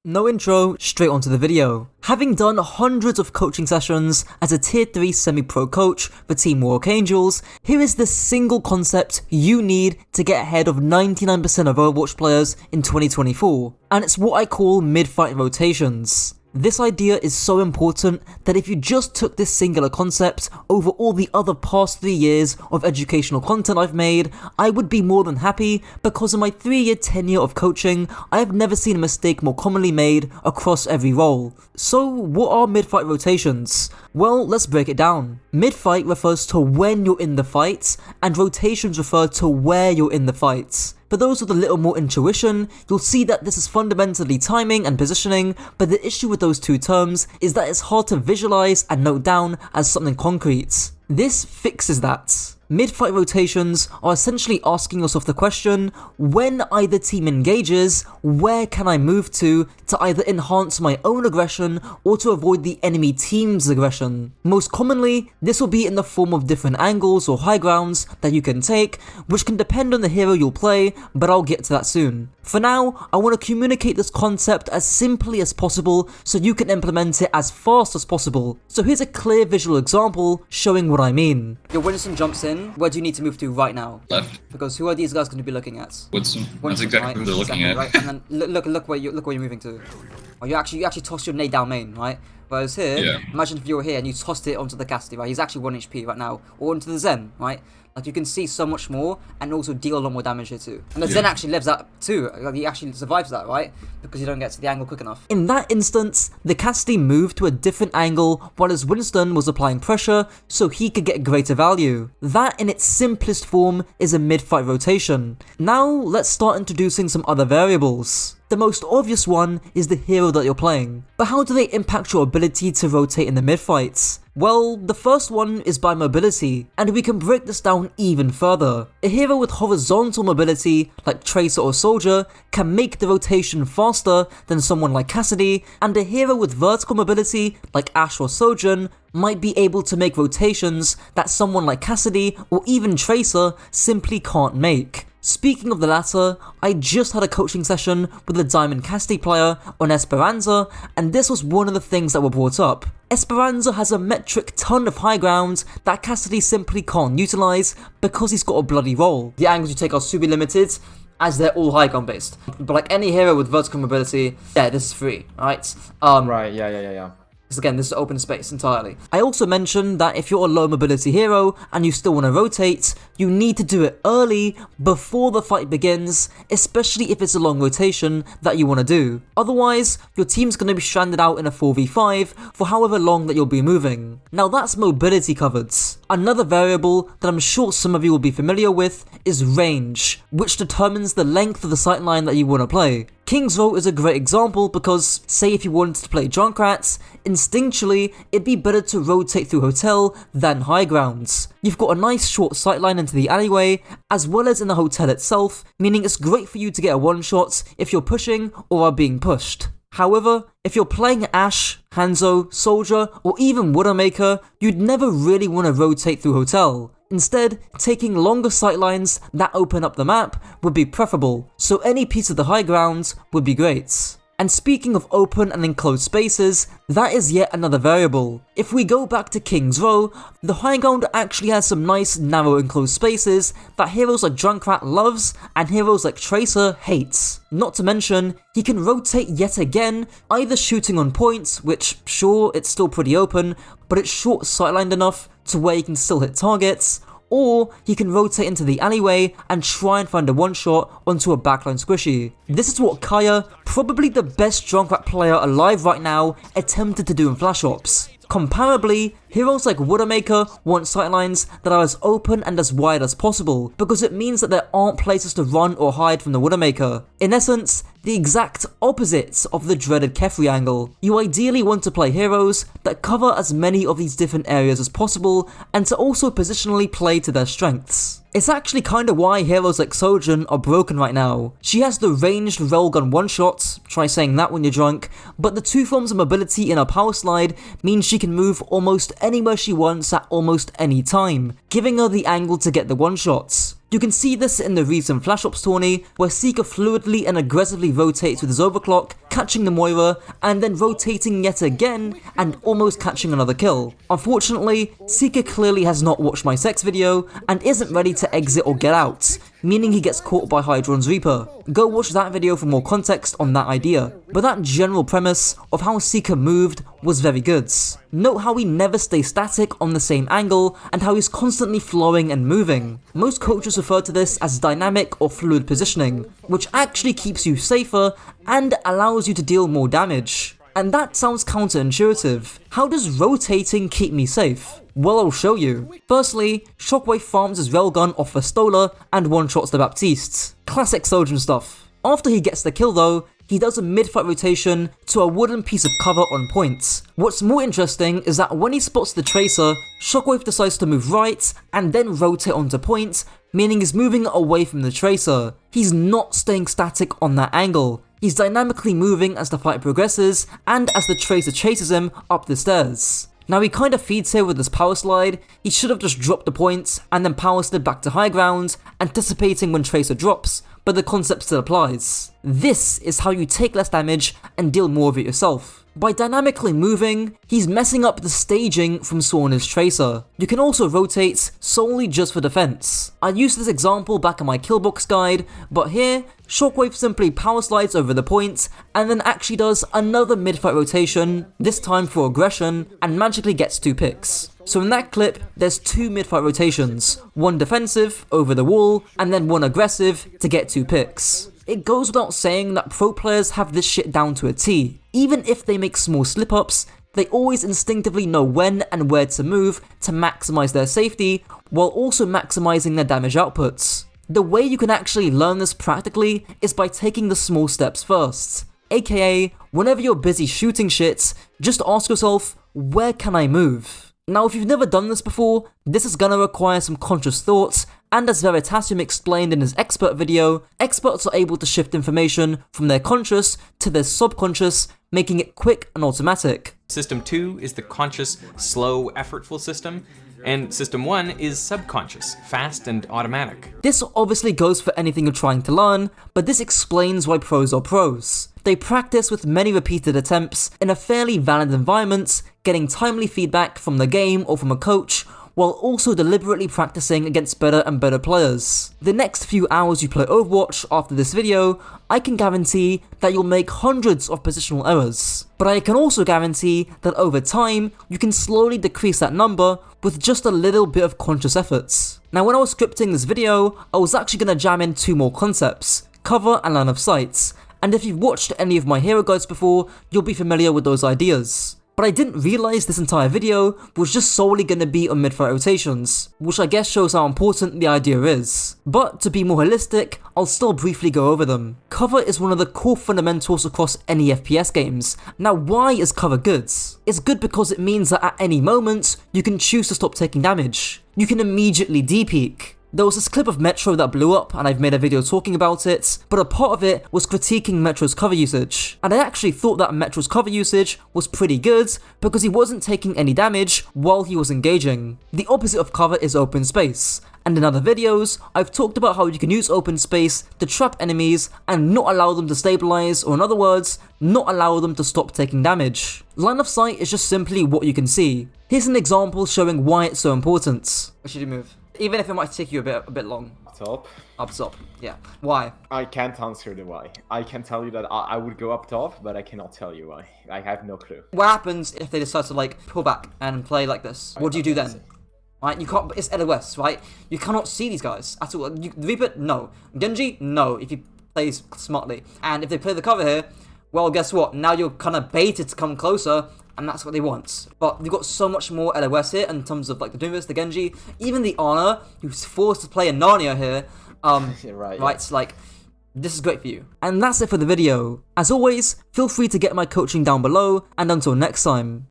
No intro, straight onto the video. Having done hundreds of coaching sessions as a tier 3 semi-pro coach for Team Archangels, here is the single concept you need to get ahead of 99% of Overwatch players in 2024, and it's what I call mid-fight rotations. This idea is so important that if you just took this singular concept over all the other past 3 years of educational content I've made, I would be more than happy, because in my 3-year tenure of coaching, I have never seen a mistake more commonly made across every role. So what are mid-fight rotations? Well, let's break it down. Mid-fight refers to when you're in the fight, and rotations refer to where you're in the fight. For those with a little more intuition, you'll see that this is fundamentally timing and positioning, but the issue with those two terms is that it's hard to visualize and note down as something concrete. This fixes that. Mid-fight rotations are essentially asking yourself the question, when either team engages, where can I move to either enhance my own aggression or to avoid the enemy team's aggression? Most commonly, this will be in the form of different angles or high grounds that you can take, which can depend on the hero you'll play, but I'll get to that soon. For now, I want to communicate this concept as simply as possible so you can implement it as fast as possible. So here's a clear visual example showing what I mean. Your Winston jumps in. Where do you need to move to right now? Left. Because who are these guys going to be looking at? Winston. That's exactly right? who they're looking at. Right? And then look where you're moving to. Oh, you actually tossed your nade down main, right? Whereas here, imagine if you were here and you tossed it onto the Cassidy, right? He's actually 1 HP right now, or onto the Zen, right? Like, you can see so much more and also deal a lot more damage here too. And the Zen actually lives that too. Like, he actually survives that, right? Because you don't get to the angle quick enough. In that instance, the Cassidy moved to a different angle while his Winston was applying pressure so he could get greater value. That in its simplest form is a mid-fight rotation. Now let's start introducing some other variables. The most obvious one is the hero that you're playing. But how do they impact your ability to rotate in the mid-fights? Well, the first one is by mobility, and we can break this down even further. A hero with horizontal mobility, like Tracer or Soldier, can make the rotation faster than someone like Cassidy, and a hero with vertical mobility, like Ashe or Sojourn, might be able to make rotations that someone like Cassidy or even Tracer simply can't make. Speaking of the latter, I just had a coaching session with a Diamond Cassidy player on Esperanza, and this was one of the things that were brought up. Esperanza has a metric ton of high ground that Cassidy simply can't utilize because he's got a bloody roll. The angles you take are super limited, as they're all high ground based. But like any hero with vertical mobility, yeah, this is free, right? Right, yeah. Again, this is open space entirely. I also mentioned that if you're a low mobility hero and you still want to rotate, you need to do it early before the fight begins, especially if it's a long rotation that you want to do. Otherwise, your team's going to be stranded out in a 4v5 for however long that you'll be moving. Now that's mobility covered. Another variable that I'm sure some of you will be familiar with is range, which determines the length of the sightline that you want to play. King's Row is a great example because, say if you wanted to play Junkrats, instinctually it'd be better to rotate through hotel than high grounds. You've got a nice short sightline into the alleyway, as well as in the hotel itself, meaning it's great for you to get a one-shot if you're pushing or are being pushed. However, if you're playing Ashe, Hanzo, Soldier, or even Widowmaker, you'd never really want to rotate through hotel. Instead, taking longer sightlines that open up the map would be preferable, so any piece of the high ground would be great. And speaking of open and enclosed spaces, that is yet another variable. If we go back to King's Row, the high ground actually has some nice narrow enclosed spaces that heroes like Junkrat loves and heroes like Tracer hates. Not to mention, he can rotate yet again, either shooting on points, which sure, it's still pretty open, but it's short sightlined enough to where he can still hit targets, or he can rotate into the alleyway and try and find a one-shot onto a backline squishy. This is what Kajor, probably the best Junkrat player alive right now, attempted to do in Flash Ops. Comparably, heroes like Widowmaker want sightlines that are as open and as wide as possible, because it means that there aren't places to run or hide from the Widowmaker. In essence, the exact opposite of the dreaded Kefri angle. You ideally want to play heroes that cover as many of these different areas as possible, and to also positionally play to their strengths. It's actually kinda why heroes like Sojourn are broken right now. She has the ranged railgun one-shot, try saying that when you're drunk, but the two forms of mobility in her power slide means she can move almost anywhere she wants at almost any time, giving her the angle to get the one-shots. You can see this in the recent Flash Ops tourney, where Seeker fluidly and aggressively rotates with his overclock, catching the Moira, and then rotating yet again, and almost catching another kill. Unfortunately, Seeker clearly has not watched my sex video, and isn't ready to exit or get out, meaning he gets caught by Hydron's Reaper. Go watch that video for more context on that idea. But that general premise of how Seeker moved was very good. Note how he never stays static on the same angle, and how he's constantly flowing and moving. Most coaches refer to this as dynamic or fluid positioning, which actually keeps you safer and allows you to deal more damage. And that sounds counterintuitive. How does rotating keep me safe? Well, I'll show you. Firstly, Shockwave farms his railgun off Stola and one-shots the Baptiste. Classic Sojourn stuff. After he gets the kill though, he does a mid-fight rotation to a wooden piece of cover on point. What's more interesting is that when he spots the Tracer, Shockwave decides to move right and then rotate onto point, meaning he's moving away from the Tracer. He's not staying static on that angle. He's dynamically moving as the fight progresses and as the Tracer chases him up the stairs. Now he kinda feeds here with this power slide. He should have just dropped the point and then power slid back to high ground, anticipating when Tracer drops, but the concept still applies. This is how you take less damage and deal more of it yourself. By dynamically moving, he's messing up the staging from Swarner's Tracer. You can also rotate solely just for defense. I used this example back in my killbox guide, but here, Shockwave simply power slides over the point and then actually does another mid-fight rotation, this time for aggression, and magically gets 2 picks. So in that clip, there's 2 mid-fight rotations, one defensive, over the wall, and then one aggressive to get 2 picks. It goes without saying that pro players have this shit down to a T. Even if they make small slip-ups, they always instinctively know when and where to move to maximize their safety, while also maximizing their damage outputs. The way you can actually learn this practically is by taking the small steps first. AKA, whenever you're busy shooting shit, just ask yourself, where can I move? Now if you've never done this before, this is gonna require some conscious thoughts, and as Veritasium explained in his expert video, experts are able to shift information from their conscious to their subconscious, making it quick and automatic. System 2 is the conscious, slow, effortful system, and System 1 is subconscious, fast and automatic. This obviously goes for anything you're trying to learn, but this explains why pros are pros. They practice with many repeated attempts in a fairly valid environment, getting timely feedback from the game or from a coach, while also deliberately practicing against better and better players. The next few hours you play Overwatch after this video, I can guarantee that you'll make hundreds of positional errors. But I can also guarantee that over time, you can slowly decrease that number with just a little bit of conscious efforts. Now when I was scripting this video, I was actually going to jam in 2 more concepts, cover and line of sight, and if you've watched any of my hero guides before, you'll be familiar with those ideas. But I didn't realise this entire video was just solely going to be on mid-fight rotations, which I guess shows how important the idea is. But to be more holistic, I'll still briefly go over them. Cover is one of the core fundamentals across any FPS games. Now why is cover good? It's good because it means that at any moment, you can choose to stop taking damage. You can immediately de-peek. There was this clip of Metro that blew up and I've made a video talking about it, but a part of it was critiquing Metro's cover usage. And I actually thought that Metro's cover usage was pretty good because he wasn't taking any damage while he was engaging. The opposite of cover is open space. And in other videos, I've talked about how you can use open space to trap enemies and not allow them to stabilize, or in other words, not allow them to stop taking damage. Line of sight is just simply what you can see. Here's an example showing why it's so important. What should you move? Even if it might take you a bit long. Top. Up top, yeah. Why? I can't answer the why. I can tell you that I would go up top, but I cannot tell you why. I have no clue. What happens if they decide to like pull back and play like this? What do you do then? Right, you can't. It's LOS, right? You cannot see these guys at all. Reaper, no. Genji, no. If he plays smartly, and if they play the cover here, well, guess what? Now you're kind of baited to come closer. And that's what they want. But they've got so much more LOS here in terms of like the Doomers, the Genji, even the Ana, who's forced to play a Narnia here. Yeah, right. It's like, this is great for you. And that's it for the video. As always, feel free to get my coaching down below, and until next time.